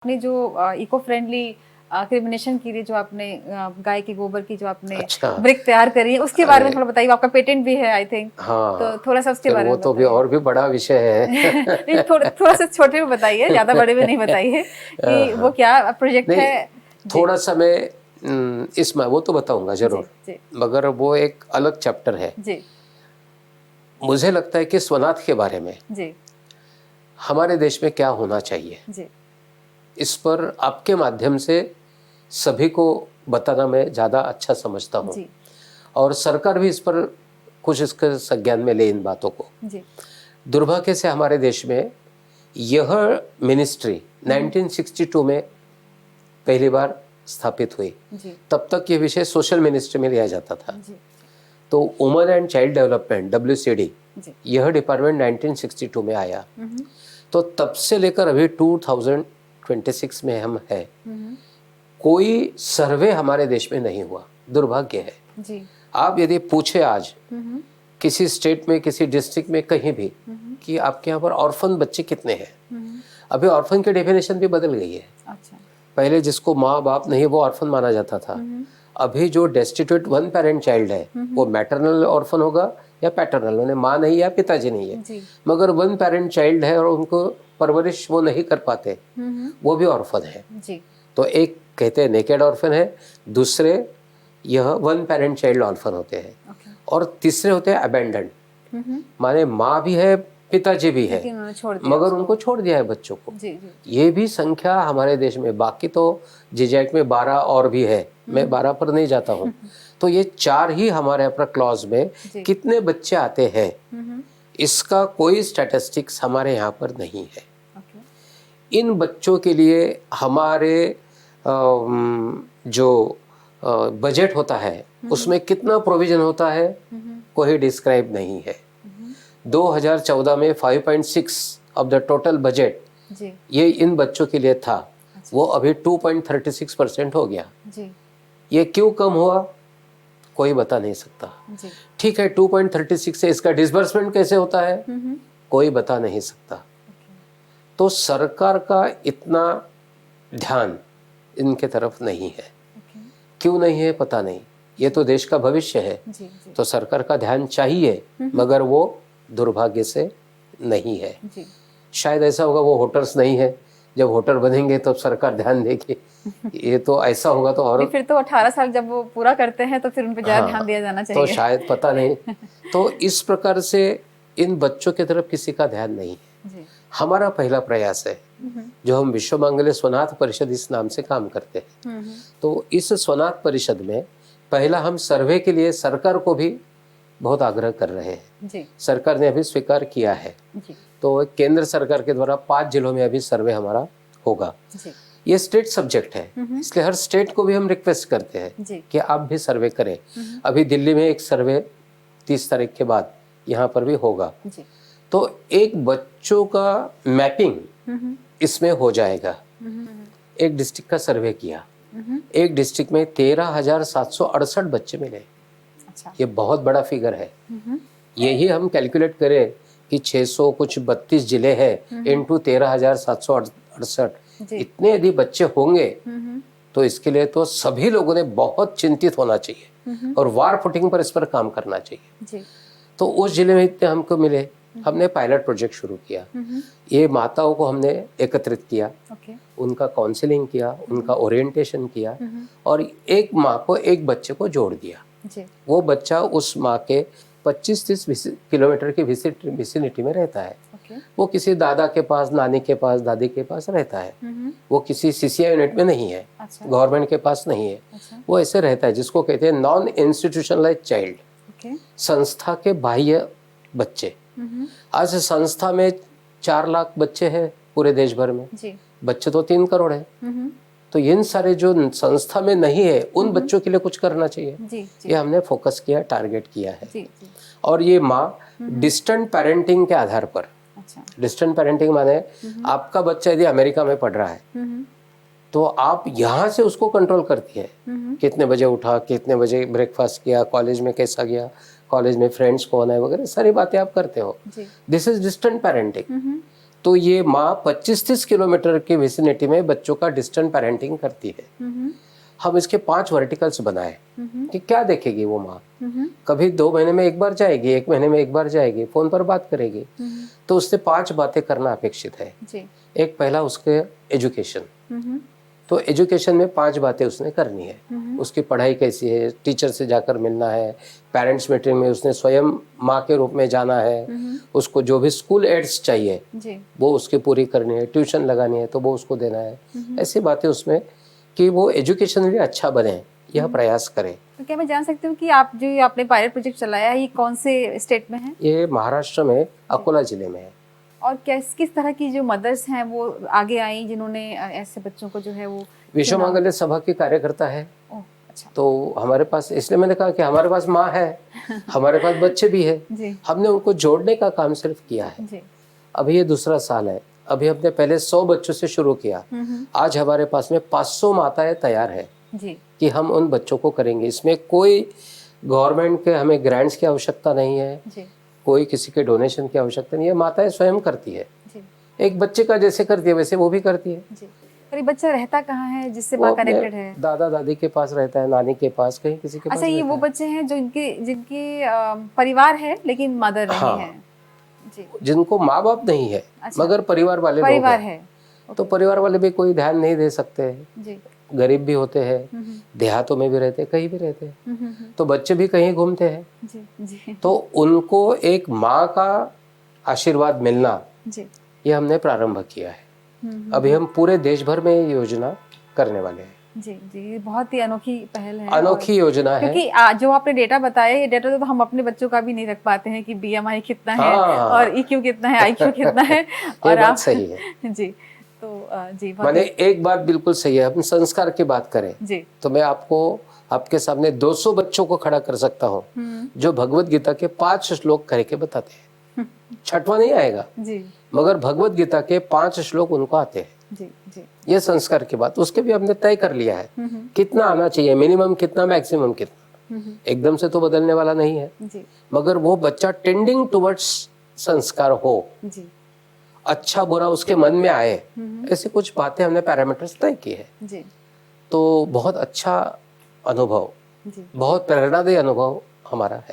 आपने जो eco friendly क्रिमिनेशन की थी, जो आपने गाय के गोबर की जो आपने अच्छा। ब्रिक तैयार करी है, उसके बारे में थोड़ा बताइए। आपका पेटेंट भी है आई थिंक, तो हाँ, थोड़ा सा उसके फिर बारे वो में तो भी बताइए। और भी बड़ा विषय है। नहीं, थोड़ा थोड़ा सा छोटे में बताइए, ज्यादा बड़े में नहीं बताइए कि वो हाँ, क्या प्रोजेक्ट नहीं, है। जी थोड़ा सा मैं इसमें वो तो बताऊंगा जी जरूर, जी मगर वो एक अलग चैप्टर है। जी मुझे लगता है कि स्वनाथ के बारे में जी हमारे देश में क्या होना चाहिए, जी इस पर आपके माध्यम से सभी को बताना मैं ज़्यादा अच्छा समझता हूँ, जी और सरकार भी इस पर कुछ इसके संज्ञान में ले इन बातों को। जी दुर्भाग्य से हमारे देश में यह मिनिस्ट्री 1962 में पहली बार स्थापित हुई। जी तब तक ये विषय सोशल मिनिस्ट्री में लिया जाता था। जी तो women and child development WCD, जी यह डिपार्टमेंट 1962 में आया। तो तब से लेकर अभी 2026 में हम हैं, कोई सर्वे हमारे देश में नहीं हुआ। दुर्भाग्य है। जी आप यदि पूछे आज किसी स्टेट में, किसी डिस्ट्रिक्ट में, कहीं भी कि आपके यहाँ पर ऑर्फन बच्चे कितने हैं, अभी ऑर्फन की डेफिनेशन भी बदल गई है। अच्छा। पहले जिसको माँ बाप नहीं वो ऑर्फन माना जाता था। अभी जो डेस्टिट्यूट वन पेरेंट चाइल्ड है वो मैटरनल ऑर्फन होगा या पैटर्नल, उन्हें माँ नहीं या पिताजी नहीं है, जी मगर वन पेरेंट चाइल्ड है और उनको परवरिश वो नहीं कर पाते, वो भी ऑर्फन है। जी तो एक कहते हैं नेकेड ऑर्फन है, दूसरे यह वन पेरेंट चाइल्ड ऑर्फन होते हैं, ओके। और तीसरे होते हैं अबेंडेंड, माने माँ भी है पिताजी भी है, लेकिन उन्होंने छोड़ दिया मगर उसको। उनको छोड़ दिया है बच्चों को। जी जी ये भी संख्या हमारे देश में, बाकी तो जिजैक में 12 और भी है, मैं 12 पर नहीं जाता हूँ। तो ये 4 ही हमारे अपना क्लॉज में जी। कितने बच्चे आते हैं, इसका कोई स्टैटिस्टिक्स हमारे यहाँ पर नहीं है। ओके। इन बच्चों के लिए हमारे जो बजट होता है उसमें कितना प्रोविजन होता है, कोई डिस्क्राइब नहीं है। 2014 में 5.6 ऑफ द टोटल बजट जी ये इन बच्चों के लिए था। अच्छा। वो अभी 2.36% हो गया। जी ये क्यों कम हुआ, कोई बता नहीं सकता। जी ठीक है, 2.36 से इसका डिसबर्समेंट कैसे होता है, कोई बता नहीं सकता। ओके। तो सरकार का इतना ध्यान इनके तरफ नहीं है। ओके। क्यों नहीं है पता नहीं, ये तो देश का भविष्य है, जी जी तो सरकार का ध्यान चाहिए, मगर वो दुर्भाग्य से नहीं है। जी शायद ऐसा होगा वो होटल्स नहीं है, जब होटल बनेंगे तब सरकार ध्यान देगी। ये तो ऐसा होगा तो और नहीं, फिर तो 18 साल जब वो पूरा करते हैं तो फिर उन पे ज़्यादा ध्यान दिया जाना तो चाहिए। शायद पता नहीं। तो इस प्रकार से इन बच्चों की तरफ किसी का ध्यान नहीं है। जी हमारा पहला प्रयास है, जो हम विश्व मांगल्य स्वनाथ परिषद इस नाम से काम करते हैं। तो इस स्वनाथ परिषद में पहला हम सर्वे के लिए सरकार को भी बहुत आग्रह कर रहे हैं। जी सरकार ने अभी स्वीकार किया है। जी तो केंद्र सरकार के द्वारा 5 जिलों में अभी सर्वे हमारा होगा। जी ये स्टेट सब्जेक्ट है, इसलिए हर स्टेट को भी हम रिक्वेस्ट करते हैं जी कि आप भी सर्वे करें। अभी दिल्ली में एक सर्वे 30 तारीख के बाद यहाँ पर भी होगा। जी तो एक बच्चों का मैपिंग इसमें हो जाएगा। एक डिस्ट्रिक्ट का सर्वे किया, एक डिस्ट्रिक्ट में 13,768 बच्चे मिले। अच्छा। ये बहुत बड़ा फिगर है। यही हम कैलकुलेट करें कि 600 कुछ 32 जिले हैं इंटू 13,768, जी इतने यदि बच्चे होंगे तो इसके लिए तो सभी लोगों ने बहुत चिंतित होना चाहिए और वार फुटिंग पर इस पर काम करना चाहिए। जी तो उस जिले में इतने हमको मिले, हमने पायलट प्रोजेक्ट शुरू किया। ये माताओं को हमने एकत्रित किया, ओके। उनका काउंसलिंग किया, उनका ओरिएंटेशन किया, और एक माँ को एक बच्चे को जोड़ दिया। जी वो बच्चा उस माँ के 25-30 किलोमीटर की विसिनिटी में रहता है। ओके। वो किसी दादा के पास, नानी के पास, दादी के पास रहता है। वो किसी CCI यूनिट में नहीं है, अच्छा। गवर्नमेंट के पास नहीं है। अच्छा। वो ऐसे रहता है जिसको कहते हैं नॉन इंस्टीट्यूशनलाइज्ड चाइल्ड, ओके। संस्था के बाह्य बच्चे। आज संस्था में 4 लाख बच्चे हैं पूरे देश भर में, जी बच्चे तो 3 करोड़ है। तो इन सारे जो संस्था में नहीं है उन बच्चों के लिए कुछ करना चाहिए। जी जी ये हमने फोकस किया, टारगेट किया है। जी जी और ये माँ डिस्टेंट पेरेंटिंग के आधार पर, अच्छा। डिस्टेंट पेरेंटिंग माने आपका बच्चा यदि अमेरिका में पढ़ रहा है तो आप यहाँ से उसको कंट्रोल करती है, कितने बजे उठा, कितने बजे ब्रेकफास्ट किया, कॉलेज में कैसा गया, कॉलेज में फ्रेंड्स कौन है वगैरह सारी बातें आप करते हो। This is distant parenting. तो ये माँ 25-30 किलोमीटर के विसिनिटी में बच्चों का डिस्टेंट पेरेंटिंग करती है। हम इसके 5 वर्टिकल्स बनाए कि क्या देखेगी वो माँ। कभी 2 महीने में एक बार जाएगी, 1 महीने में एक बार जाएगी, फोन पर बात करेगी। तो उससे 5 बातें करना अपेक्षित है। एक पहला उसके एजुकेशन, तो एजुकेशन में 5 बातें उसने करनी है। उसकी पढ़ाई कैसी है, टीचर से जाकर मिलना है, पेरेंट्स मीटिंग में उसने स्वयं माँ के रूप में जाना है, उसको जो भी स्कूल एड्स चाहिए वो उसकी पूरी करनी है, ट्यूशन लगानी है तो वो उसको देना है। ऐसी बातें उसमें कि वो एजुकेशनली अच्छा बने, यह प्रयास करें। तो क्या मैं जान सकती हूँ कि आप जो आपने पायलट प्रोजेक्ट चलाया है ये कौन से स्टेट में है? ये महाराष्ट्र में अकोला जिले में है। और किस तरह की जो मदर्स हैं वो आगे आई जिन्होंने ऐसे बच्चों को जो है वो विश्व मंगल सभा की कार्यकर्ता है। अच्छा। तो हमारे पास, इसलिए मैंने कहा कि हमारे पास माँ है, हमारे पास बच्चे भी है, हमने उनको जोड़ने का काम सिर्फ किया है। अभी ये दूसरा साल है, अभी हमने पहले 100 बच्चों से शुरू किया, आज हमारे पास में 500 माताएं तैयार है कि हम उन बच्चों को करेंगे। इसमें कोई गवर्नमेंट के हमें ग्रांट्स की आवश्यकता नहीं है, कोई किसी के डोनेशन की आवश्यकता नहीं है, माताएं स्वयं करती है। एक बच्चे का जैसे करती है वैसे वो भी करती है। और ये बच्चा रहता कहाँ है जिससे माँ कनेक्टेड है? दादा दादी के पास रहता है, नानी के पास, कहीं किसी के पास। अच्छा, ये वो बच्चे हैं जो जिनके परिवार है लेकिन मदर नहीं है? जी। जिनको माँ बाप नहीं है। अच्छा। मगर परिवार वाले लोग हैं। तो परिवार वाले भी कोई ध्यान नहीं दे सकते जी। गरीब भी होते हैं, देहातों में भी रहते हैं, कहीं भी रहते हैं, तो बच्चे भी कहीं घूमते हैं जी, जी। तो उनको एक माँ का आशीर्वाद मिलना जी। ये हमने प्रारंभ किया है। अभी हम पूरे देश भर में ये योजना करने वाले हैं। जी जी, बहुत ही अनोखी पहल है, अनोखी योजना है। क्योंकि जो आपने डेटा बताया, ये डेटा तो हम अपने बच्चों का भी नहीं रख पाते हैं कि BMI कितना है और EQ कितना है, IQ कितना है। और बात सही है जी। तो जी, मैंने एक बात बिल्कुल सही है, हम संस्कार की बात करें जी, तो मैं आपको आपके सामने 200 बच्चों को खड़ा कर सकता हूँ जो भगवत गीता के 5 श्लोक करके बताते हैं। छठवां नहीं आएगा जी, मगर भगवत गीता के 5 श्लोक उनको आते हैं जी, जी। ये संस्कार की बात, उसके भी हमने तय कर लिया है कितना आना चाहिए, मिनिमम कितना, मैक्सिमम कितना। एकदम से तो बदलने वाला नहीं है जी, मगर वो बच्चा टेंडिंग टुवर्ड्स संस्कार हो जी, अच्छा बुरा उसके मन में आए, ऐसे कुछ बातें हमने पैरामीटर्स तय किए हैं जी। तो बहुत अच्छा अनुभव, बहुत प्रेरणादायी अनुभव हमारा है।